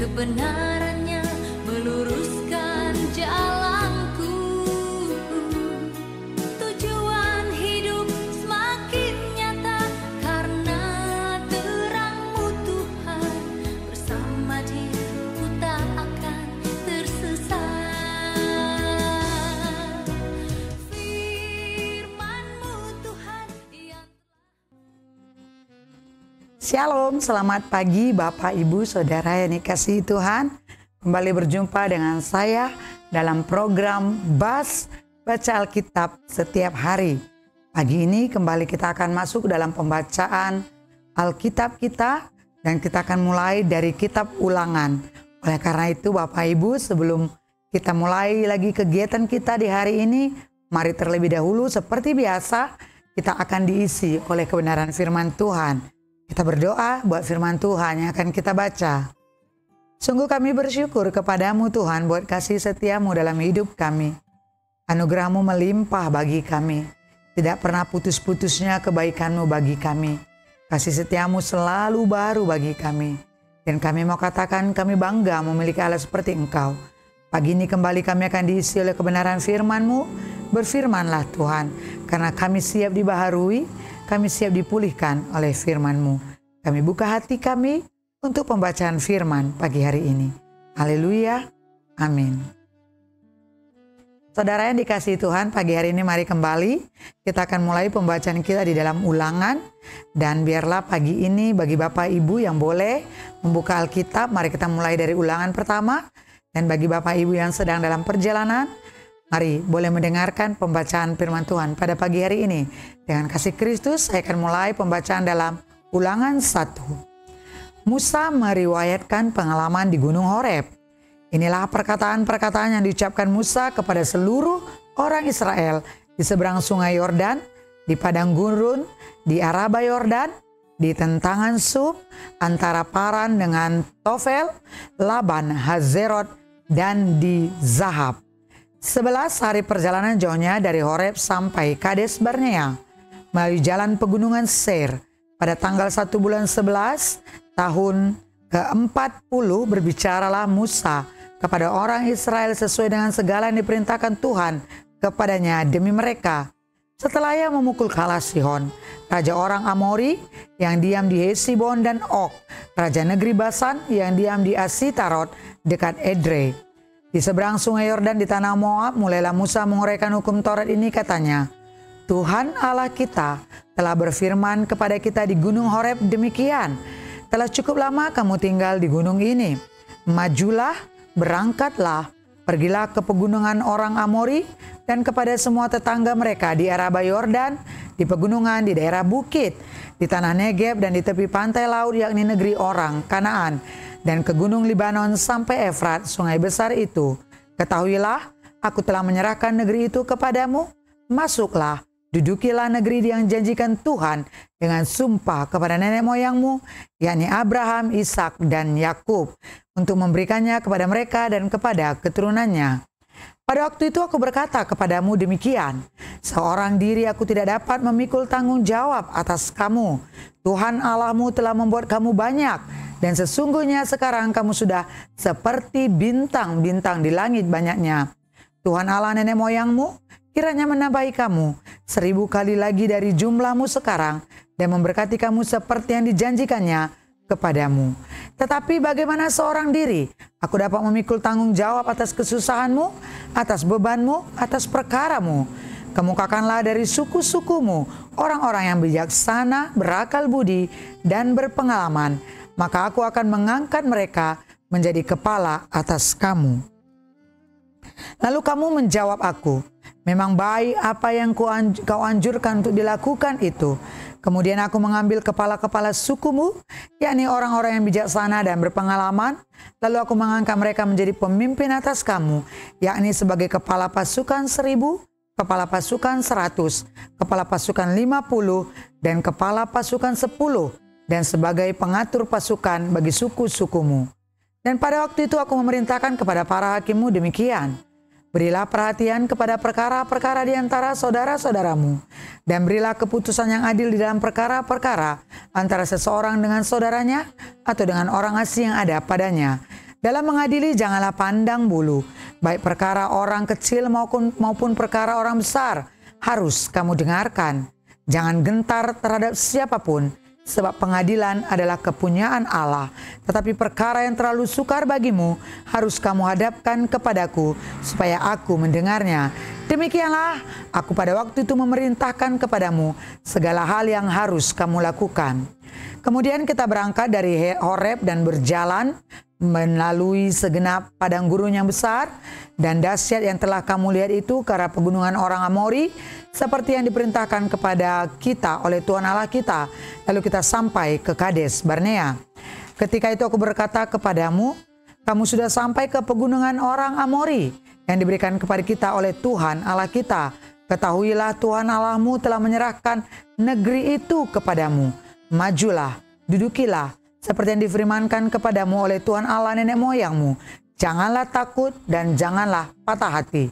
kebenarannya meluruskan jalanku. Tujuan hidup semakin nyata karena terang-Mu Tuhan. Bersama Dia ku tak akan tersesat. Firman-Mu Tuhan yang Shalom, selamat pagi Bapak, Ibu, Saudara yang dikasihi Tuhan. Kembali berjumpa dengan saya dalam program BAS Baca Alkitab setiap hari. Pagi ini kembali kita akan masuk dalam pembacaan Alkitab kita dan kita akan mulai dari kitab Ulangan. Oleh karena itu Bapak Ibu, sebelum kita mulai lagi kegiatan kita di hari ini, mari terlebih dahulu seperti biasa kita akan diisi oleh kebenaran firman Tuhan. Kita berdoa buat firman Tuhan yang akan kita baca. Sungguh kami bersyukur kepadamu Tuhan buat kasih setiamu dalam hidup kami. Anugerahmu melimpah bagi kami. Tidak pernah putus-putusnya kebaikanmu bagi kami. Kasih setiamu selalu baru bagi kami. Dan kami mau katakan kami bangga memiliki Allah seperti Engkau. Pagi ini kembali kami akan diisi oleh kebenaran firman-Mu. Berfirmanlah Tuhan, karena kami siap dibaharui, kami siap dipulihkan oleh firman-Mu. Kami buka hati kami untuk pembacaan firman pagi hari ini. Haleluya, amin. Saudara yang dikasihi Tuhan, pagi hari ini mari kembali. Kita akan mulai pembacaan kita di dalam Ulangan. Dan biarlah pagi ini bagi Bapak Ibu yang boleh membuka Alkitab, mari kita mulai dari Ulangan pertama. Dan bagi Bapak Ibu yang sedang dalam perjalanan, mari boleh mendengarkan pembacaan firman Tuhan pada pagi hari ini. Dengan kasih Kristus, saya akan mulai pembacaan dalam Ulangan 1. Musa meriwayatkan pengalaman di Gunung Horeb. Inilah perkataan-perkataan yang diucapkan Musa kepada seluruh orang Israel di seberang sungai Yordan, di padang gurun, di Araba Yordan, di tentangan Suf, antara Paran dengan Tofel, Laban, Hazerot, dan di Zahab. 11 hari perjalanan jauhnya dari Horeb sampai Kades Barnea, melalui jalan pegunungan Seir. Pada tanggal 1 bulan 11 tahun ke-40 berbicaralah Musa kepada orang Israel sesuai dengan segala yang diperintahkan Tuhan kepadanya demi mereka. Setelah ia memukul kalah Sihon, raja orang Amori yang diam di Hesibon dan Og, raja negeri Basan yang diam di Asitarot dekat Edrei. Di seberang sungai Yordan di tanah Moab, mulailah Musa menguraikan hukum Taurat ini, katanya, Tuhan Allah kita telah berfirman kepada kita di gunung Horeb demikian, telah cukup lama kamu tinggal di gunung ini. Majulah, berangkatlah, pergilah ke pegunungan orang Amori dan kepada semua tetangga mereka di Araba Yordan, di pegunungan, di daerah bukit, di tanah Negeb dan di tepi pantai laut yakni negeri orang Kanaan, dan ke gunung Libanon sampai Efrat, sungai besar itu. Ketahuilah, aku telah menyerahkan negeri itu kepadamu. Masuklah, dudukilah negeri yang janjikan Tuhan dengan sumpah kepada nenek moyangmu, yakni Abraham, Ishak, dan Yakub, untuk memberikannya kepada mereka dan kepada keturunannya. Pada waktu itu aku berkata kepadamu demikian, seorang diri aku tidak dapat memikul tanggung jawab atas kamu. Tuhan Allahmu telah membuat kamu banyak, dan sesungguhnya sekarang kamu sudah seperti bintang-bintang di langit banyaknya. Tuhan Allah nenek moyangmu kiranya menambahi kamu 1000 kali lagi dari jumlahmu sekarang, dan memberkati kamu seperti yang dijanjikannya kepadamu. Tetapi bagaimana seorang diri aku dapat memikul tanggung jawab atas kesusahanmu, atas bebanmu, atas perkaramu? Kemukakanlah dari suku-sukumu orang-orang yang bijaksana, berakal budi, dan berpengalaman, maka aku akan mengangkat mereka menjadi kepala atas kamu. Lalu kamu menjawab aku, memang baik apa yang kau anjurkan untuk dilakukan itu. Kemudian aku mengambil kepala-kepala sukumu, yakni orang-orang yang bijaksana dan berpengalaman. Lalu aku mengangkat mereka menjadi pemimpin atas kamu, yakni sebagai kepala pasukan 1000, kepala pasukan 100, kepala pasukan 50, dan kepala pasukan 10, dan sebagai pengatur pasukan bagi suku-sukumu. Dan pada waktu itu aku memerintahkan kepada para hakimmu demikian, berilah perhatian kepada perkara-perkara di antara saudara-saudaramu, dan berilah keputusan yang adil di dalam perkara-perkara antara seseorang dengan saudaranya atau dengan orang asing yang ada padanya. Dalam mengadili janganlah pandang bulu, baik perkara orang kecil maupun perkara orang besar harus kamu dengarkan. Jangan gentar terhadap siapapun, sebab pengadilan adalah kepunyaan Allah. Tetapi perkara yang terlalu sukar bagimu harus kamu hadapkan kepadaku, supaya aku mendengarnya. Demikianlah aku pada waktu itu memerintahkan kepadamu segala hal yang harus kamu lakukan. Kemudian kita berangkat dari Horeb dan berjalan melalui segenap padang gurun yang besar dan dahsyat yang telah kamu lihat itu ke arah pegunungan orang Amori, seperti yang diperintahkan kepada kita oleh Tuhan Allah kita. Lalu kita sampai ke Kades Barnea. Ketika itu aku berkata kepadamu, kamu sudah sampai ke pegunungan orang Amori yang diberikan kepada kita oleh Tuhan Allah kita. Ketahuilah Tuhan Allahmu telah menyerahkan negeri itu kepadamu. Majulah, dudukilah, seperti yang difirmankan kepadamu oleh Tuhan Allah nenek moyangmu. Janganlah takut dan janganlah patah hati.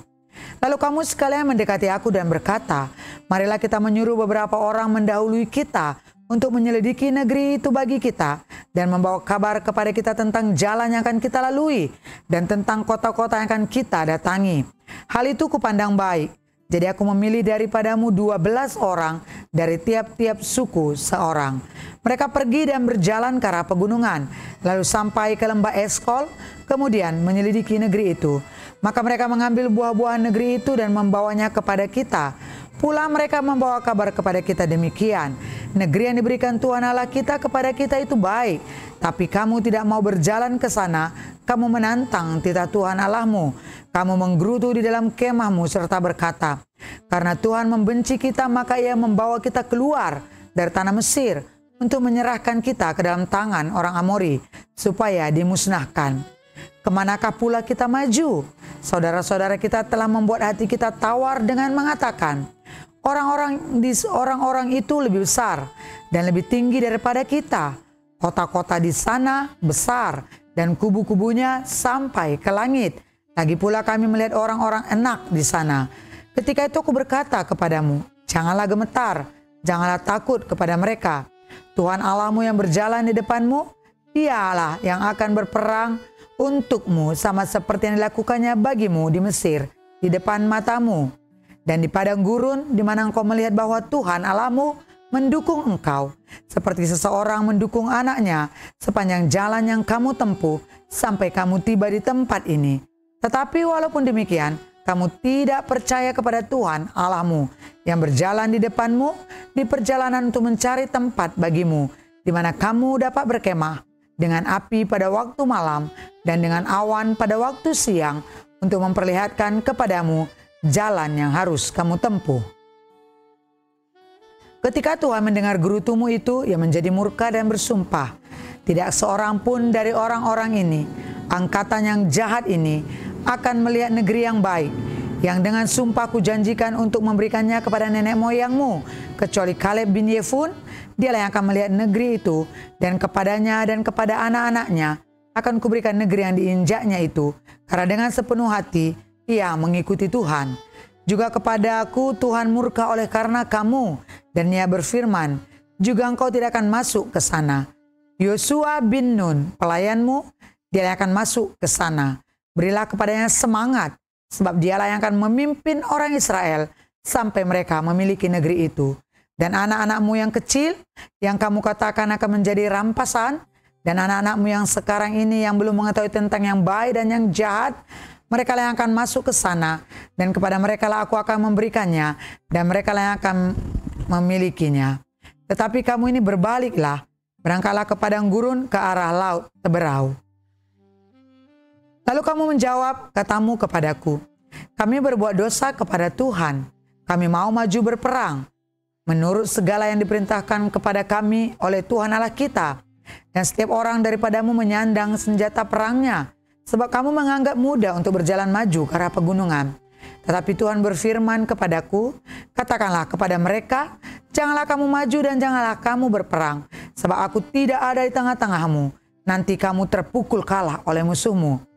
Lalu kamu sekalian mendekati aku dan berkata, marilah kita menyuruh beberapa orang mendahului kita untuk menyelidiki negeri itu bagi kita dan membawa kabar kepada kita tentang jalan yang akan kita lalui dan tentang kota-kota yang akan kita datangi. Hal itu kupandang baik. Jadi aku memilih daripadamu 12 orang dari tiap-tiap suku seorang. Mereka pergi dan berjalan ke arah pegunungan, lalu sampai ke lembah Eskol, kemudian menyelidiki negeri itu. Maka mereka mengambil buah-buahan negeri itu dan membawanya kepada kita. Pula mereka membawa kabar kepada kita demikian, negeri yang diberikan Tuhan Allah kita kepada kita itu baik, tapi kamu tidak mau berjalan ke sana, kamu menantang titah Tuhan Allahmu. Kamu menggerutu di dalam kemahmu serta berkata, karena Tuhan membenci kita maka ia membawa kita keluar dari tanah Mesir untuk menyerahkan kita ke dalam tangan orang Amori supaya dimusnahkan. Kemanakah pula kita maju? Saudara-saudara kita telah membuat hati kita tawar dengan mengatakan, orang-orang itu lebih besar dan lebih tinggi daripada kita. Kota-kota di sana besar dan kubu-kubunya sampai ke langit. Lagi pula kami melihat orang-orang enak di sana. Ketika itu aku berkata kepadamu, janganlah gemetar, janganlah takut kepada mereka. Tuhan Allahmu yang berjalan di depanmu, Dialah yang akan berperang untukmu sama seperti yang dilakukannya bagimu di Mesir, di depan matamu. Dan di padang gurun di mana engkau melihat bahwa Tuhan Allahmu mendukung engkau, seperti seseorang mendukung anaknya sepanjang jalan yang kamu tempuh sampai kamu tiba di tempat ini. Tetapi walaupun demikian, kamu tidak percaya kepada Tuhan Allahmu yang berjalan di depanmu di perjalanan untuk mencari tempat bagimu, di mana kamu dapat berkemah, dengan api pada waktu malam dan dengan awan pada waktu siang, untuk memperlihatkan kepadamu jalan yang harus kamu tempuh. Ketika Tuhan mendengar gerutumu itu, ia menjadi murka dan bersumpah, tidak seorang pun dari orang-orang ini, angkatan yang jahat ini, akan melihat negeri yang baik, yang dengan sumpah kujanjikan untuk memberikannya kepada nenek moyangmu, kecuali Kaleb bin Yefun. Dialah yang akan melihat negeri itu, dan kepadanya dan kepada anak-anaknya akan kuberikan negeri yang diinjaknya itu, karena dengan sepenuh hati ia mengikuti Tuhan. Juga kepadaku Tuhan murka oleh karena kamu, dan ia berfirman, juga engkau tidak akan masuk ke sana. Yosua bin Nun, pelayanmu, dia akan masuk ke sana. Berilah kepadanya semangat, sebab dialah yang akan memimpin orang Israel sampai mereka memiliki negeri itu. Dan anak-anakmu yang kecil, yang kamu katakan akan menjadi rampasan, dan anak-anakmu yang sekarang ini yang belum mengetahui tentang yang baik dan yang jahat, mereka yang akan masuk ke sana, dan kepada mereka lah aku akan memberikannya, dan mereka yang akan memilikinya. Tetapi kamu ini berbaliklah, berangkatlah ke padang gurun ke arah laut Teberau. Lalu kamu menjawab, katamu kepadaku, kami berbuat dosa kepada Tuhan, kami mau maju berperang, menurut segala yang diperintahkan kepada kami oleh Tuhan Allah kita, dan setiap orang daripadamu menyandang senjata perangnya, sebab kamu menganggap mudah untuk berjalan maju ke arah pegunungan. Tetapi Tuhan berfirman kepadaku, katakanlah kepada mereka, janganlah kamu maju dan janganlah kamu berperang, sebab aku tidak ada di tengah-tengahmu, nanti kamu terpukul kalah oleh musuhmu.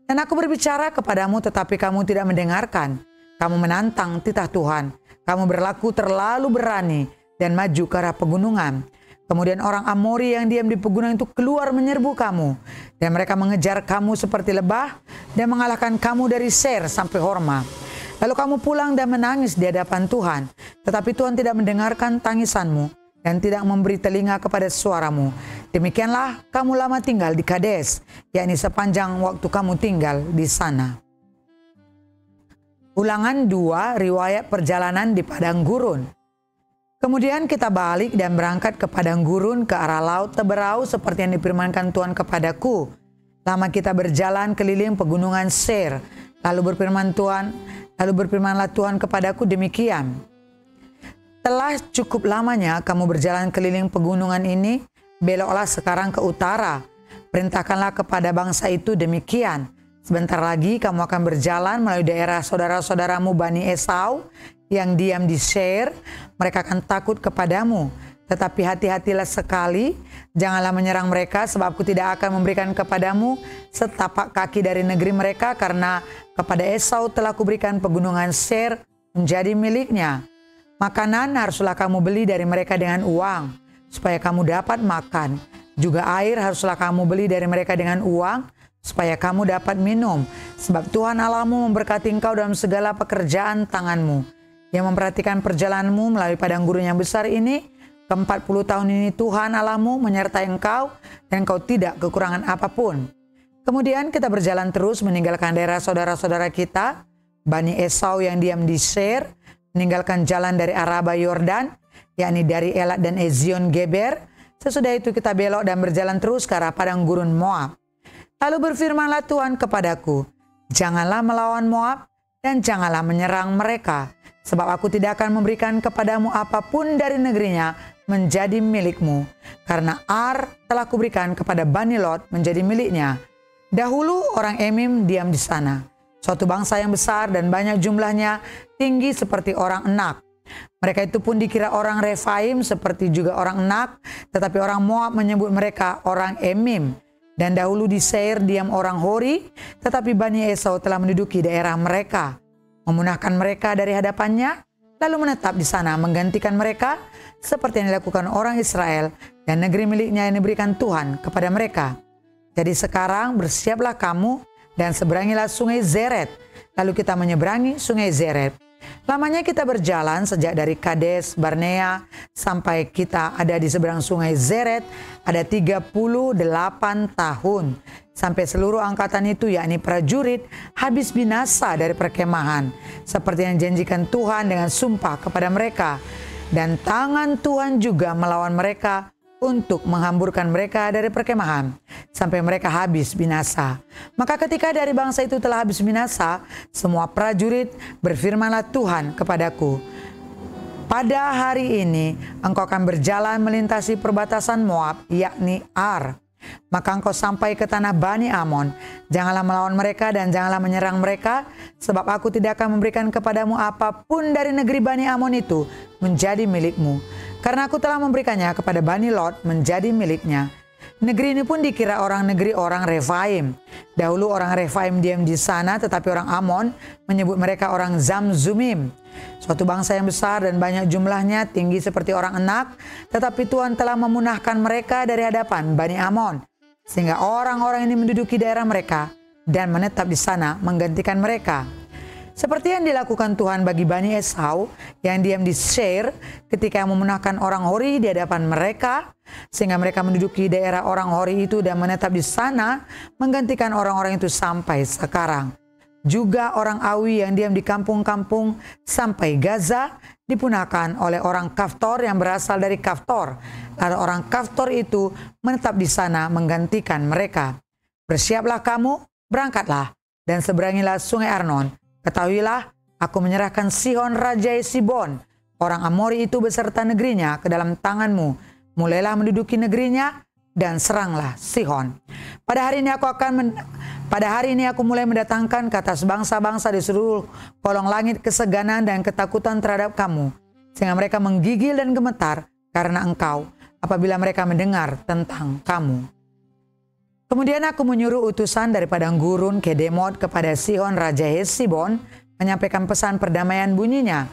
Dan aku berbicara kepadamu tetapi kamu tidak mendengarkan. Kamu menantang titah Tuhan. Kamu berlaku terlalu berani dan maju ke arah pegunungan. Kemudian orang Amori yang diam di pegunungan itu keluar menyerbu kamu. Dan mereka mengejar kamu seperti lebah dan mengalahkan kamu dari Ser sampai Horma. Lalu kamu pulang dan menangis di hadapan Tuhan. Tetapi Tuhan tidak mendengarkan tangisanmu dan tidak memberi telinga kepada suaramu. Demikianlah kamu lama tinggal di Kades, yakni sepanjang waktu kamu tinggal di sana. Ulangan 2, riwayat perjalanan di padang gurun. Kemudian kita balik dan berangkat ke padang gurun ke arah laut Teberau seperti yang difirmankan Tuhan kepadaku. Lama kita berjalan keliling pegunungan Ser. Lalu berfirmanlah Tuhan kepadaku demikian. Telah cukup lamanya kamu berjalan keliling pegunungan ini, beloklah sekarang ke utara. Perintahkanlah kepada bangsa itu demikian. Sebentar lagi kamu akan berjalan melalui daerah saudara-saudaramu Bani Esau yang diam di Seir. Mereka akan takut kepadamu. Tetapi hati-hatilah sekali, janganlah menyerang mereka, sebab aku tidak akan memberikan kepadamu setapak kaki dari negeri mereka, karena kepada Esau telah kuberikan pegunungan Seir menjadi miliknya. Makanan haruslah kamu beli dari mereka dengan uang, supaya kamu dapat makan. Juga air haruslah kamu beli dari mereka dengan uang, supaya kamu dapat minum. Sebab Tuhan Allahmu memberkati engkau dalam segala pekerjaan tanganmu. Yang memperhatikan perjalananmu melalui padang gurun yang besar ini, ke-40 tahun ini Tuhan Allahmu menyertai engkau, dan engkau tidak kekurangan apapun. Kemudian kita berjalan terus meninggalkan daerah saudara-saudara kita, Bani Esau yang diam di Seir, meninggalkan jalan dari Araba Yordan, yakni dari Elat dan Ezion Geber. Sesudah itu kita belok dan berjalan terus ke arah padang gurun Moab. Lalu berfirmanlah Tuhan kepadaku, janganlah melawan Moab dan janganlah menyerang mereka, sebab aku tidak akan memberikan kepadamu apapun dari negerinya menjadi milikmu, karena Ar telah kuberikan kepada Bani Lot menjadi miliknya. Dahulu orang Emim diam di sana, suatu bangsa yang besar dan banyak jumlahnya, tinggi seperti orang Enak. Mereka itu pun dikira orang Refaim seperti juga orang Enak, tetapi orang Moab menyebut mereka orang Emim. Dan dahulu di Seir diam orang Hori, tetapi Bani Esau telah menduduki daerah mereka, memunahkan mereka dari hadapannya, lalu menetap di sana menggantikan mereka, seperti yang dilakukan orang Israel dan negeri miliknya yang diberikan Tuhan kepada mereka. Jadi sekarang bersiaplah kamu dan seberangilah sungai Zeret. Lalu kita menyeberangi sungai Zeret. Lamanya kita berjalan sejak dari Kades Barnea sampai kita ada di seberang sungai Zeret ada 38 tahun. Sampai seluruh angkatan itu, yakni prajurit, habis binasa dari perkemahan, seperti yang janjikan Tuhan dengan sumpah kepada mereka. Dan tangan Tuhan juga melawan mereka untuk menghamburkan mereka dari perkemahan, sampai mereka habis binasa. Maka ketika dari bangsa itu telah habis binasa, semua prajurit berfirmanlah Tuhan kepadaku, pada hari ini engkau akan berjalan melintasi perbatasan Moab, yakni Ar. Maka engkau sampai ke tanah Bani Amon. Janganlah melawan mereka dan janganlah menyerang mereka, sebab aku tidak akan memberikan kepadamu apapun dari negeri Bani Amon itu menjadi milikmu, karena aku telah memberikannya kepada Bani Lot menjadi miliknya. Negeri ini pun dikira negeri orang Refaim. Dahulu orang Refaim diam di sana, tetapi orang Amon menyebut mereka orang Zamzumim. Suatu bangsa yang besar dan banyak jumlahnya, tinggi seperti orang Enak, tetapi Tuhan telah memunahkan mereka dari hadapan Bani Amon, sehingga orang-orang ini menduduki daerah mereka dan menetap di sana menggantikan mereka. Seperti yang dilakukan Tuhan bagi Bani Esau yang diam di Seir ketika memunahkan orang Hori di hadapan mereka, sehingga mereka menduduki daerah orang Hori itu dan menetap di sana menggantikan orang-orang itu sampai sekarang. Juga orang Awi yang diam di kampung-kampung sampai Gaza dipunahkan oleh orang Kaftor yang berasal dari Kaftor. Lalu orang Kaftor itu menetap di sana menggantikan mereka. Bersiaplah kamu, berangkatlah, dan seberangilah sungai Arnon. Ketahuilah, aku menyerahkan Sihon Raja Hesibon, orang Amori itu beserta negerinya ke dalam tanganmu. Mulailah menduduki negerinya dan seranglah Sihon. Pada hari ini aku mulai mendatangkan ke atas bangsa-bangsa di seluruh kolong langit keseganan dan ketakutan terhadap kamu, sehingga mereka menggigil dan gemetar karena engkau apabila mereka mendengar tentang kamu. Kemudian aku menyuruh utusan dari padang gurun Kedemot kepada Sihon Raja Hesibon menyampaikan pesan perdamaian bunyinya.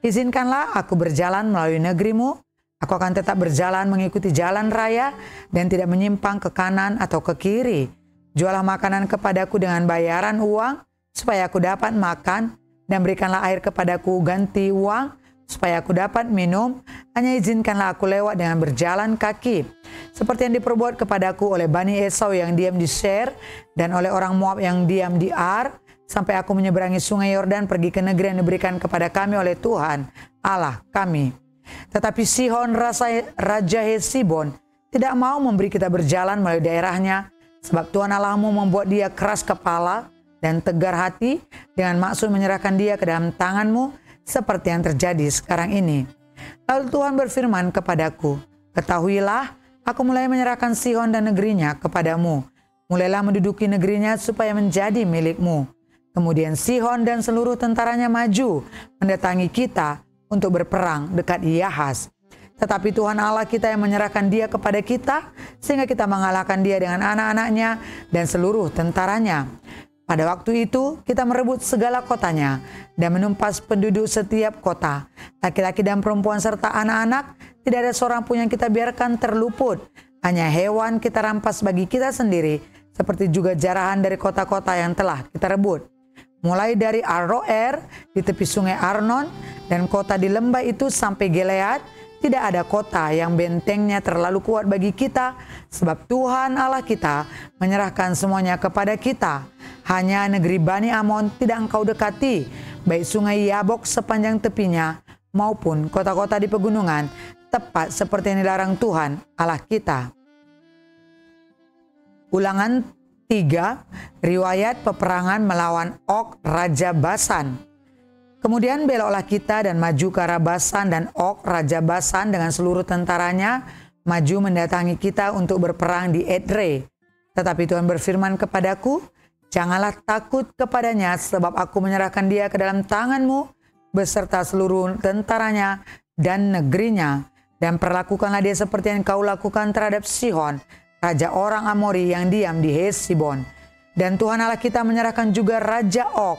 Izinkanlah aku berjalan melalui negerimu Aku akan tetap berjalan mengikuti jalan raya dan tidak menyimpang ke kanan atau ke kiri. Jualah makanan kepadaku dengan bayaran uang supaya aku dapat makan, dan berikanlah air kepadaku ganti uang supaya aku dapat minum. Hanya izinkanlah aku lewat dengan berjalan kaki, seperti yang diperbuat kepadaku oleh Bani Esau yang diam di Seir dan oleh orang Moab yang diam di Ar, sampai aku menyeberangi sungai Yordan pergi ke negeri yang diberikan kepada kami oleh Tuhan Allah kami. Tetapi Sihon Raja Hesibon tidak mau memberi kita berjalan melalui daerahnya, sebab Tuhan Allahmu membuat dia keras kepala dan tegar hati dengan maksud menyerahkan dia ke dalam tanganmu seperti yang terjadi sekarang ini. Lalu Tuhan berfirman kepadaku, ketahuilah, aku mulai menyerahkan Sihon dan negerinya kepadamu. Mulailah menduduki negerinya supaya menjadi milikmu. Kemudian Sihon dan seluruh tentaranya maju mendatangi kita untuk berperang dekat Yahaz. Tetapi Tuhan Allah kita yang menyerahkan dia kepada kita, sehingga kita mengalahkan dia dengan anak-anaknya dan seluruh tentaranya. Pada waktu itu kita merebut segala kotanya dan menumpas penduduk setiap kota. Laki-laki dan perempuan serta anak-anak, tidak ada seorang pun yang kita biarkan terluput. Hanya hewan kita rampas bagi kita sendiri, seperti juga jarahan dari kota-kota yang telah kita rebut. Mulai dari Aroer di tepi sungai Arnon dan kota di lembah itu sampai Gilead, tidak ada kota yang bentengnya terlalu kuat bagi kita, sebab Tuhan Allah kita menyerahkan semuanya kepada kita. Hanya negeri Bani Amon tidak engkau dekati, baik sungai Yabok sepanjang tepinya maupun kota-kota di pegunungan, tepat seperti yang dilarang Tuhan Allah kita. Ulangan 3, riwayat peperangan melawan Og Raja Basan. Kemudian beloklah kita dan maju ke arah Basan, dan Og Raja Basan dengan seluruh tentaranya maju mendatangi kita untuk berperang di Edrei. Tetapi Tuhan berfirman kepadaku, janganlah takut kepadanya, sebab aku menyerahkan dia ke dalam tanganmu beserta seluruh tentaranya dan negerinya. Dan perlakukanlah dia seperti yang kau lakukan terhadap Sihon, raja orang Amori yang diam di Hesibon. Dan Tuhan Allah kita menyerahkan juga Raja Og,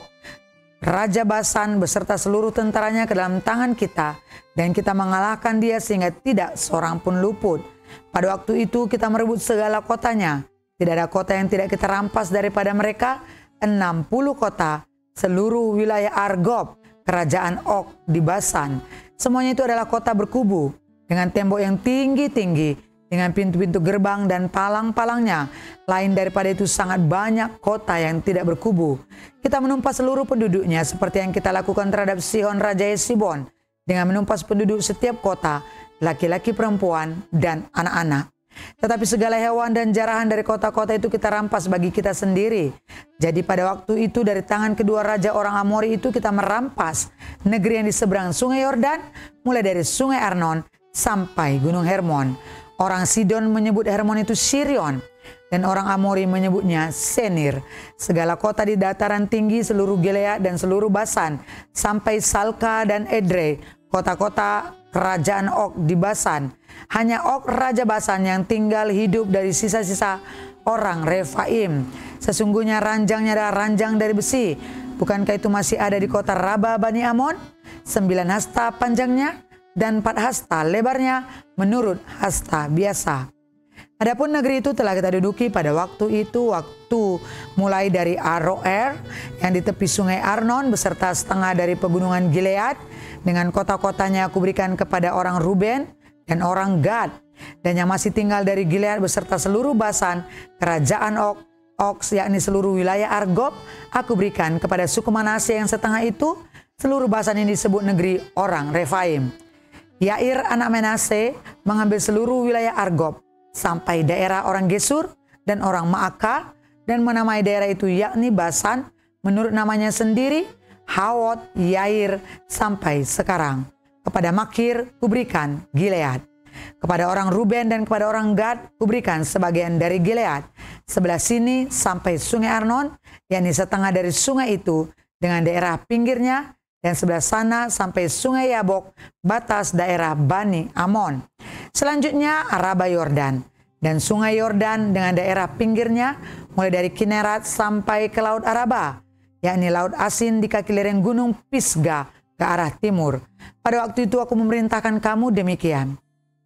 Raja Basan beserta seluruh tentaranya ke dalam tangan kita, dan kita mengalahkan dia sehingga tidak seorang pun luput. Pada waktu itu kita merebut segala kotanya. Tidak ada kota yang tidak kita rampas daripada mereka, 60 kota, seluruh wilayah Argob, kerajaan Og di Basan. Semuanya itu adalah kota berkubu, dengan tembok yang tinggi-tinggi, dengan pintu-pintu gerbang dan palang-palangnya. Lain daripada itu sangat banyak kota yang tidak berkubu. Kita menumpas seluruh penduduknya seperti yang kita lakukan terhadap Sihon Raja Hesibon, dengan menumpas penduduk setiap kota, laki-laki, perempuan, dan anak-anak. Tetapi segala hewan dan jarahan dari kota-kota itu kita rampas bagi kita sendiri. Jadi pada waktu itu dari tangan kedua raja orang Amori itu kita merampas negeri yang di seberang sungai Yordan, mulai dari sungai Arnon sampai gunung Hermon. Orang Sidon menyebut Hermon itu Sirion, dan orang Amori menyebutnya Senir. Segala kota di dataran tinggi, seluruh Gilead dan seluruh Basan, sampai Salka dan Edrei, kota-kota kerajaan Og di Basan. Hanya Og Raja Basan yang tinggal hidup dari sisa-sisa orang Refaim. Sesungguhnya ranjangnya adalah ranjang dari besi. Bukankah itu masih ada di kota Raba Bani Amon? 9 hasta panjangnya dan 4 hasta lebarnya menurut hasta biasa. Adapun negeri itu telah kita duduki pada waktu itu, waktu mulai dari Aroer yang di tepi sungai Arnon beserta setengah dari pegunungan Gilead, dengan kota-kotanya aku berikan kepada orang Ruben dan orang Gad, dan yang masih tinggal dari Gilead beserta seluruh Basan, kerajaan Og, yakni seluruh wilayah Argob, aku berikan kepada suku Manasye yang setengah itu. Seluruh Basan ini disebut negeri orang Refaim. Yair anak Manasye mengambil seluruh wilayah Argob sampai daerah orang Gesur dan orang Maaka, dan menamai daerah itu yakni Basan menurut namanya sendiri, Hawot Yair sampai sekarang. Kepada Makir kuberikan Gilead. Kepada orang Ruben dan kepada orang Gad kuberikan sebagian dari Gilead, sebelah sini sampai sungai Arnon, yakni setengah dari sungai itu dengan daerah pinggirnya, dan sebelah sana sampai sungai Yabok, batas daerah Bani Amon. Selanjutnya Araba Yordan, dan sungai Yordan dengan daerah pinggirnya mulai dari Kinerat sampai ke Laut Araba, yakni Laut Asin di kaki lereng gunung Pisgah ke arah timur. Pada waktu itu aku memerintahkan kamu demikian.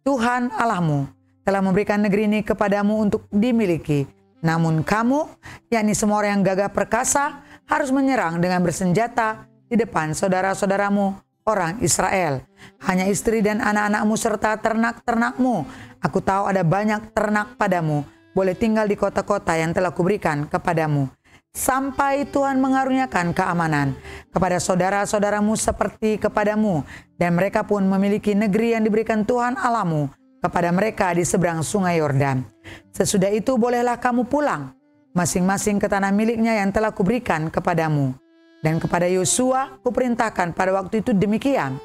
Tuhan Allahmu telah memberikan negeri ini kepadamu untuk dimiliki. Namun kamu, yakni semua orang yang gagah perkasa, harus menyerang dengan bersenjata di depan saudara-saudaramu orang Israel. Hanya istri dan anak-anakmu serta ternak-ternakmu. Aku tahu ada banyak ternak padamu, boleh tinggal di kota-kota yang telah kuberikan kepadamu. Sampai Tuhan mengaruniakan keamanan kepada saudara-saudaramu seperti kepadamu. Dan mereka pun memiliki negeri yang diberikan Tuhan Allahmu kepada mereka di seberang sungai Yordan. Sesudah itu bolehlah kamu pulang, masing-masing ke tanah miliknya yang telah kuberikan kepadamu. Dan kepada Yosua kuperintahkan pada waktu itu demikian.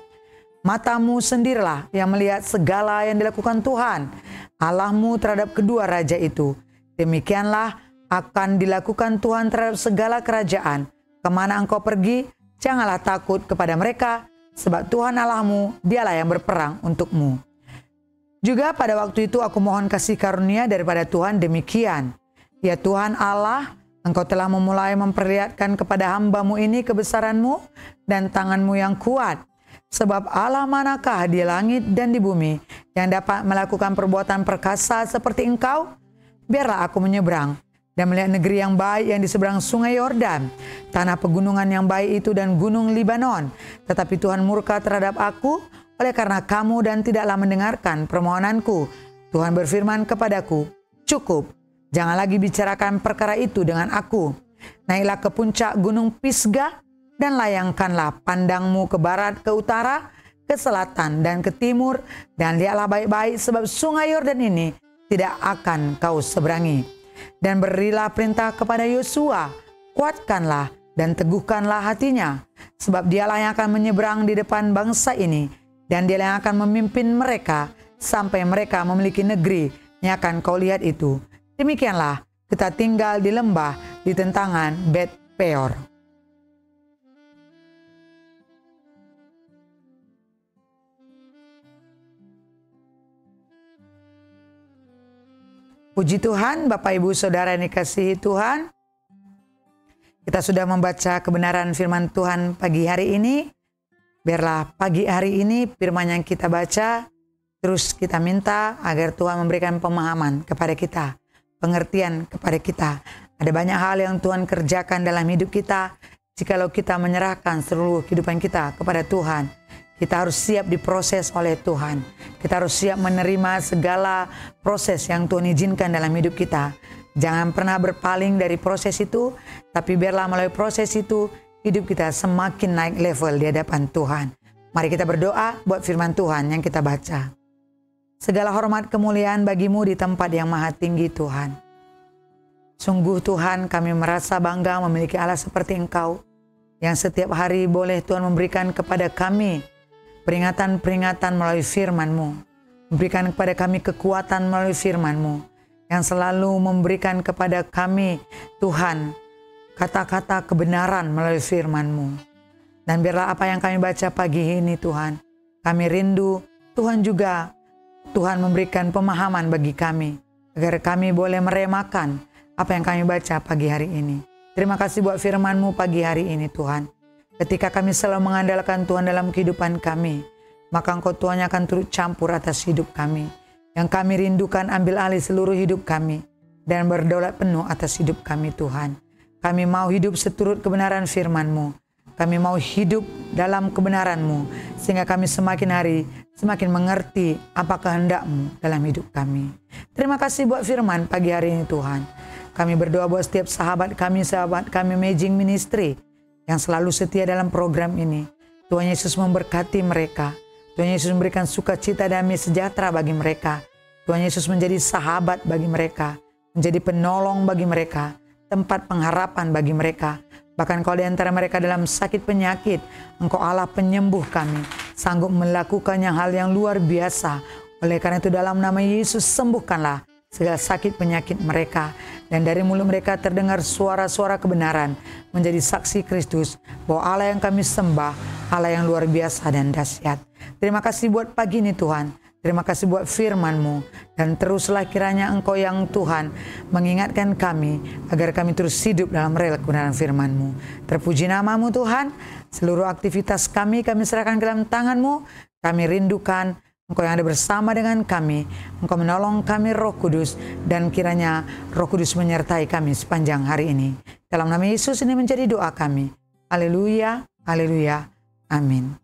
Matamu sendirilah yang melihat segala yang dilakukan Tuhan Allahmu terhadap kedua raja itu. Demikianlah akan dilakukan Tuhan terhadap segala kerajaan. Kemana engkau pergi, janganlah takut kepada mereka, sebab Tuhan Allahmu dialah yang berperang untukmu. Juga pada waktu itu aku mohon kasih karunia daripada Tuhan demikian. Ya Tuhan Allah, Engkau telah memulai memperlihatkan kepada hamba-Mu ini kebesaran-Mu dan tangan-Mu yang kuat. Sebab Allah manakah di langit dan di bumi yang dapat melakukan perbuatan perkasa seperti Engkau? Biarlah aku menyeberang dan melihat negeri yang baik yang di seberang sungai Yordan, tanah pegunungan yang baik itu dan gunung Libanon. Tetapi Tuhan murka terhadap aku oleh karena kamu dan tidaklah mendengarkan permohonanku. Tuhan berfirman kepadaku, cukup, jangan lagi bicarakan perkara itu dengan aku. Naiklah ke puncak gunung Pisgah dan layangkanlah pandangmu ke barat, ke utara, ke selatan dan ke timur. Dan lihatlah baik-baik sebab sungai Yordan ini tidak akan kau seberangi. Dan berilah perintah kepada Yosua, kuatkanlah dan teguhkanlah hatinya. Sebab dialah yang akan menyeberang di depan bangsa ini. Dan dia yang akan memimpin mereka sampai mereka memiliki negeri yang akan kau lihat itu. Demikianlah kita tinggal di lembah di tentangan Bet Peor. Puji Tuhan, Bapak Ibu Saudara yang dikasihi Tuhan. Kita sudah membaca kebenaran firman Tuhan pagi hari ini. Biarlah pagi hari ini firman yang kita baca, terus kita minta agar Tuhan memberikan pemahaman kepada kita, pengertian kepada kita. Ada banyak hal yang Tuhan kerjakan dalam hidup kita. Jikalau kita menyerahkan seluruh kehidupan kita kepada Tuhan, kita harus siap diproses oleh Tuhan. Kita harus siap menerima segala proses yang Tuhan izinkan dalam hidup kita. Jangan pernah berpaling dari proses itu, tapi biarlah melalui proses itu, hidup kita semakin naik level di hadapan Tuhan. Mari kita berdoa buat firman Tuhan yang kita baca. Segala hormat kemuliaan bagimu di tempat yang maha tinggi Tuhan. Sungguh Tuhan, kami merasa bangga memiliki Allah seperti Engkau, yang setiap hari boleh Tuhan memberikan kepada kami peringatan-peringatan melalui firman-Mu. Memberikan kepada kami kekuatan melalui firman-Mu, yang selalu memberikan kepada kami Tuhan kata-kata kebenaran melalui firman-Mu. Dan biarlah apa yang kami baca pagi ini Tuhan, kami rindu Tuhan juga, Tuhan memberikan pemahaman bagi kami, agar kami boleh meremakan apa yang kami baca pagi hari ini. Terima kasih buat firman-Mu pagi hari ini Tuhan. Ketika kami selalu mengandalkan Tuhan dalam kehidupan kami, maka Engkau Tuhan akan turut campur atas hidup kami. Yang kami rindukan ambil alih seluruh hidup kami, dan berdaulat penuh atas hidup kami Tuhan. Kami mau hidup seturut kebenaran firman-Mu. Kami mau hidup dalam kebenaran-Mu, sehingga kami semakin hari semakin mengerti apa kehendak-Mu dalam hidup kami. Terima kasih buat firman pagi hari ini Tuhan. Kami berdoa buat setiap sahabat kami Amazing Ministry yang selalu setia dalam program ini. Tuhan Yesus memberkati mereka. Tuhan Yesus memberikan sukacita, damai, sejahtera bagi mereka. Tuhan Yesus menjadi sahabat bagi mereka, menjadi penolong bagi mereka, tempat pengharapan bagi mereka. Bahkan kalau di antara mereka dalam sakit penyakit, Engkau Allah penyembuh kami, sanggup melakukan hal yang luar biasa. Oleh karena itu dalam nama Yesus sembuhkanlah segala sakit penyakit mereka. Dan dari mulut mereka terdengar suara-suara kebenaran, menjadi saksi Kristus bahwa Allah yang kami sembah, Allah yang luar biasa dan dahsyat. Terima kasih buat pagi ini Tuhan. Terima kasih buat firman-Mu. Dan teruslah kiranya Engkau yang Tuhan mengingatkan kami agar kami terus hidup dalam rel kebenaran firman-Mu. Terpuji nama-Mu Tuhan. Seluruh aktivitas kami serahkan ke dalam tangan-Mu. Kami rindukan Engkau yang ada bersama dengan kami, Engkau menolong kami Roh Kudus, dan kiranya Roh Kudus menyertai kami sepanjang hari ini. Dalam nama Yesus ini menjadi doa kami. Haleluya, haleluya, amin.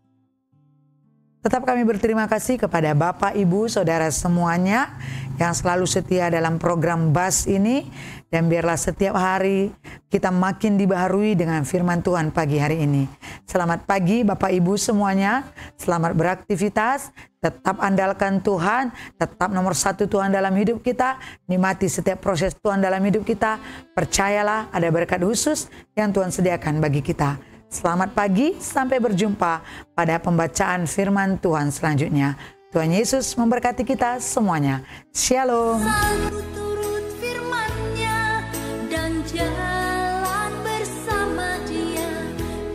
Tetap kami berterima kasih kepada Bapak, Ibu, Saudara semuanya yang selalu setia dalam program BAS ini. Dan biarlah setiap hari kita makin dibaharui dengan firman Tuhan pagi hari ini. Selamat pagi Bapak, Ibu semuanya. Selamat beraktivitas. Tetap andalkan Tuhan. Tetap nomor satu Tuhan dalam hidup kita. Nikmati setiap proses Tuhan dalam hidup kita. Percayalah ada berkat khusus yang Tuhan sediakan bagi kita. Selamat pagi, sampai berjumpa pada pembacaan firman Tuhan selanjutnya. Tuhan Yesus memberkati kita semuanya. Shalom. Selalu turut firman-Nya dan jalan bersama Dia,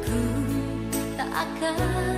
ku tak akan